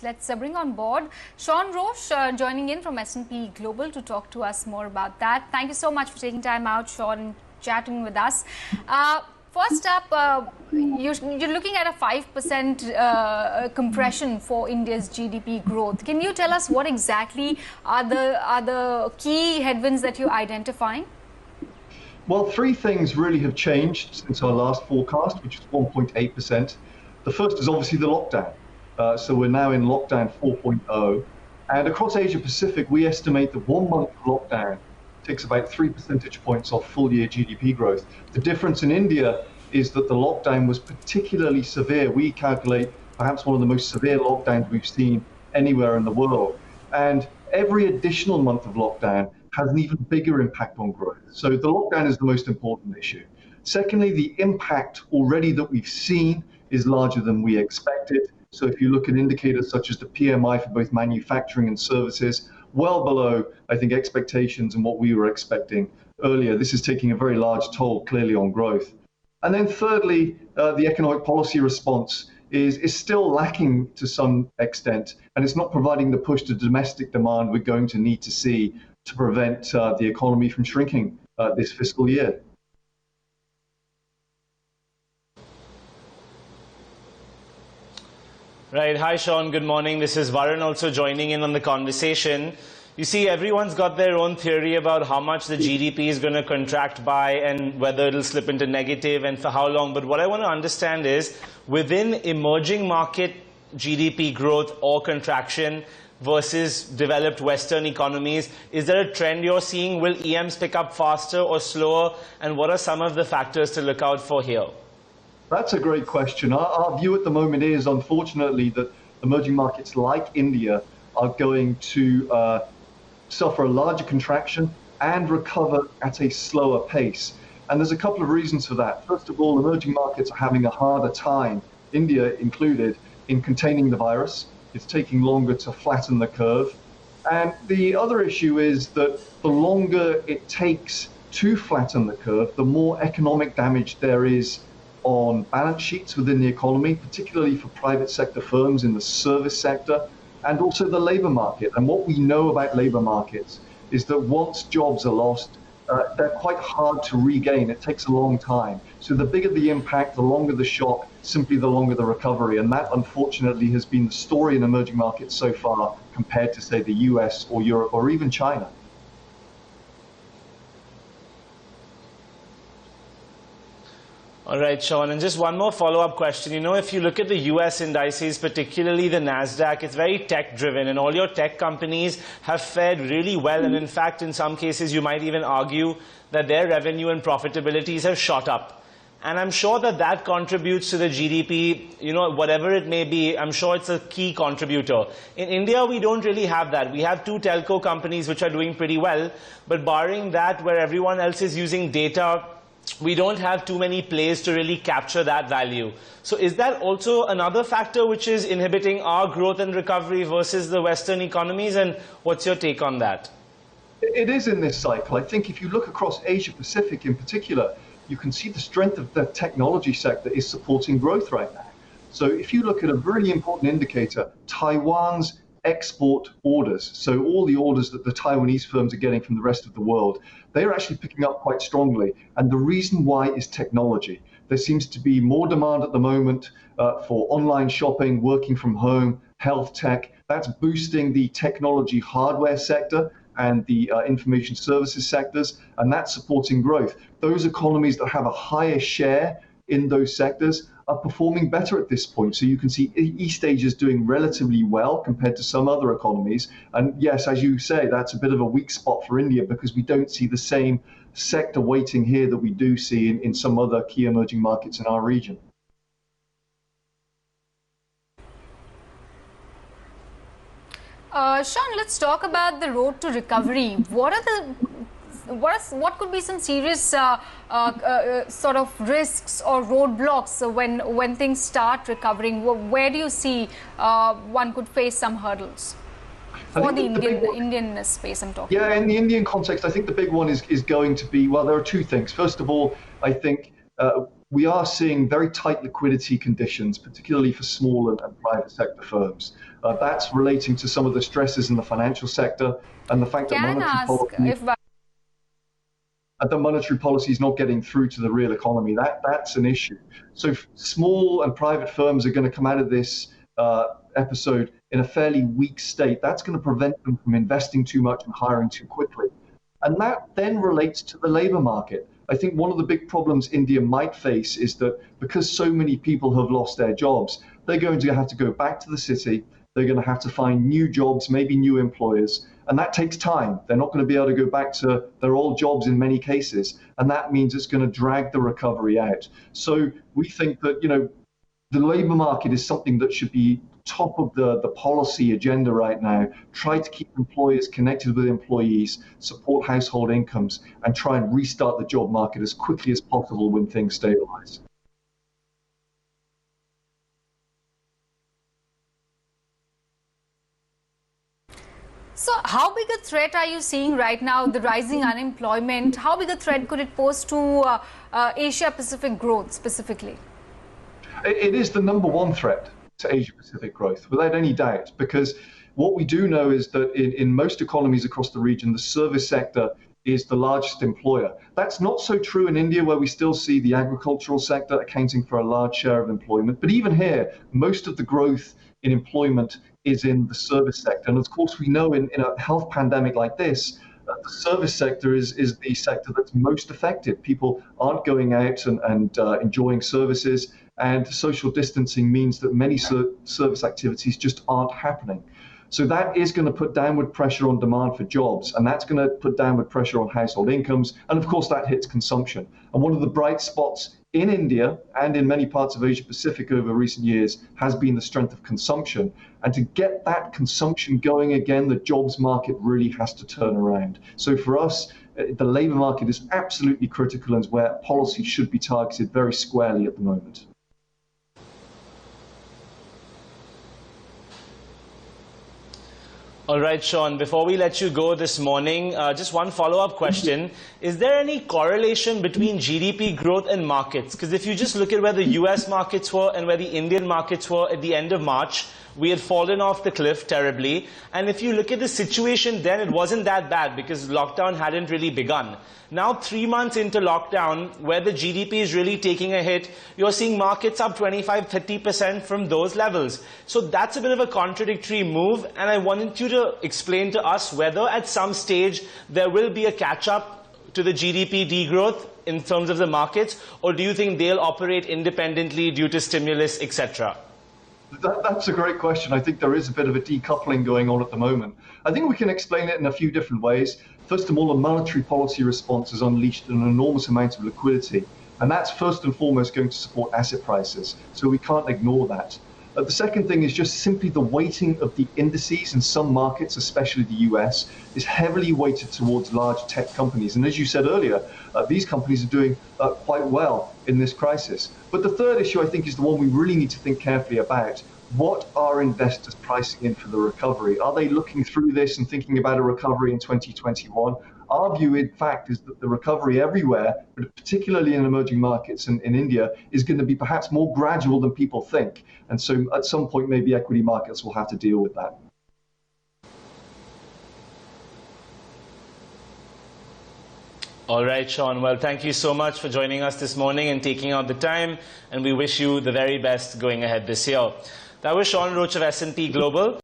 Let's bring on board Shaun Roache joining in from S&P Global to talk to us more about that. Thank you so much for taking time out, Shaun, and chatting with us. First up, you're looking at a 5% compression for India's GDP growth. Can you tell us what exactly are the key headwinds that you're identifying? Well, three things really have changed since our last forecast, which was 1.8%. The first is obviously the lockdown. So we're now in lockdown 4.0. And across Asia Pacific, we estimate that 1 month of lockdown takes about 3 percentage points off full year GDP growth. The difference in India is that the lockdown was particularly severe. We calculate perhaps one of the most severe lockdowns we've seen anywhere in the world. And every additional month of lockdown has an even bigger impact on growth. So the lockdown is the most important issue. Secondly, the impact already that we've seen is larger than we expected. So if you look at indicators such as the PMI for both manufacturing and services, well below, I think, expectations and what we were expecting earlier. This is taking a very large toll, clearly, on growth. And then thirdly, the economic policy response is still lacking to some extent, and it's not providing the push to domestic demand we're going to need to see to prevent the economy from shrinking this fiscal year. Right. Hi, Shaun. Good morning. This is Varun also joining in on the conversation. You see, everyone's got their own theory about how much the GDP is going to contract by and whether it'll slip into negative and for how long. But what I want to understand is, within emerging market GDP growth or contraction versus developed Western economies, is there a trend you're seeing? Will EMs pick up faster or slower? And what are some of the factors to look out for here? That's a great question. Our view at the moment is, unfortunately, that emerging markets like India are going to suffer a larger contraction and recover at a slower pace. And there's a couple of reasons for that. First of all, emerging markets are having a harder time, India included, in containing the virus. It's taking longer to flatten the curve. And the other issue is that the longer it takes to flatten the curve, the more economic damage there is on balance sheets within the economy, particularly for private sector firms in the service sector, and also the labor market. And what we know about labor markets is that once jobs are lost, they're quite hard to regain. It takes a long time. So the bigger the impact, the longer the shock, simply the longer the recovery. And that, unfortunately, has been the story in emerging markets so far compared to, say, the US or Europe or even China. All right, Shaun, and just one more follow-up question. You know, if you look at the US indices, particularly the NASDAQ, it's very tech-driven, and all your tech companies have fared really well. And in fact, in some cases, you might even argue that their revenue and profitabilities have shot up. And I'm sure that that contributes to the GDP, you know, whatever it may be. I'm sure it's a key contributor. In India, we don't really have that. We have two telco companies which are doing pretty well, but barring that, where everyone else is using data, we don't have too many plays to really capture that value. So is that also another factor which is inhibiting our growth and recovery versus the Western economies? And what's your take on that? It is in this cycle. I think if you look across Asia Pacific in particular, you can see the strength of the technology sector is supporting growth right now. So if you look at a really important indicator, Taiwan's export orders, so all the orders that the Taiwanese firms are getting from the rest of the world, they're actually picking up quite strongly. And the reason why is technology. There seems to be more demand at the moment for online shopping, working from home, health tech. That's boosting the technology hardware sector and the information services sectors, and that's supporting growth. Those economies that have a higher share in those sectors are performing better at this point. So you can see East Asia is doing relatively well compared to some other economies. And yes, as you say, that's a bit of a weak spot for India because we don't see the same sector weighting here that we do see in some other key emerging markets in our region. Shaun, let's talk about the road to recovery. What could be some serious sort of risks or roadblocks when things start recovering? Where do you see one could face some hurdles for the Indian space I'm talking about? Yeah, in the Indian context, I think the big one is going to be, well, there are two things. First of all, I think we are seeing very tight liquidity conditions, particularly for small and private sector firms. That's relating to some of the stresses in the financial sector and the fact that monetary policy is not getting through to the real economy. That's an issue. So small and private firms are going to come out of this episode in a fairly weak state. That's going to prevent them from investing too much and hiring too quickly. And that then relates to the labor market. I think one of the big problems India might face is that because so many people have lost their jobs, they're going to have to go back to the city. They're going to have to find new jobs, maybe new employers. And that takes time. They're not going to be able to go back to their old jobs in many cases. And that means it's going to drag the recovery out. So we think that, the labor market is something that should be top of the policy agenda right now. Try to keep employers connected with employees, support household incomes, and try and restart the job market as quickly as possible when things stabilize. So how big a threat are you seeing right now, the rising unemployment? How big a threat could it pose to Asia-Pacific growth specifically? It is the number one threat to Asia-Pacific growth, without any doubt, because what we do know is that in most economies across the region, the service sector is the largest employer. That's not so true in India, where we still see the agricultural sector accounting for a large share of employment. But even here, most of the growth in employment is in the service sector. And of course, we know in a health pandemic like this, the service sector is the sector that's most affected. People aren't going out and enjoying services, and social distancing means that many service activities just aren't happening. So that is going to put downward pressure on demand for jobs, and that's going to put downward pressure on household incomes, and of course that hits consumption. And one of the bright spots in India and in many parts of Asia Pacific over recent years has been the strength of consumption. And to get that consumption going again, the jobs market really has to turn around. So for us, the labor market is absolutely critical and is where policy should be targeted very squarely at the moment. All right, Shaun, before we let you go this morning, just one follow-up question. Is there any correlation between GDP growth and markets? Because if you just look at where the US markets were and where the Indian markets were at the end of March, we had fallen off the cliff terribly. And if you look at the situation then, it wasn't that bad because lockdown hadn't really begun. Now, 3 months into lockdown, where the GDP is really taking a hit, you're seeing markets up 25–30% from those levels. So that's a bit of a contradictory move, and I wanted you to explain to us whether at some stage there will be a catch-up to the GDP degrowth in terms of the markets, or do you think they'll operate independently due to stimulus, etc.? That's a great question. I think there is a bit of a decoupling going on at the moment. I think we can explain it in a few different ways. First of all, a monetary policy response has unleashed an enormous amount of liquidity, and that's first and foremost going to support asset prices, so we can't ignore that. The second thing is just simply the weighting of the indices in some markets, especially the US, is heavily weighted towards large tech companies. And as you said earlier, these companies are doing quite well in this crisis. But the third issue, I think, is the one we really need to think carefully about. What are investors pricing in for the recovery? Are they looking through this and thinking about a recovery in 2021? Our view, in fact, is that the recovery everywhere, but particularly in emerging markets in India, is going to be perhaps more gradual than people think. And so at some point, maybe equity markets will have to deal with that. All right, Shaun. Well, thank you so much for joining us this morning and taking out the time. And we wish you the very best going ahead this year. That was Shaun Roache of S&P Global.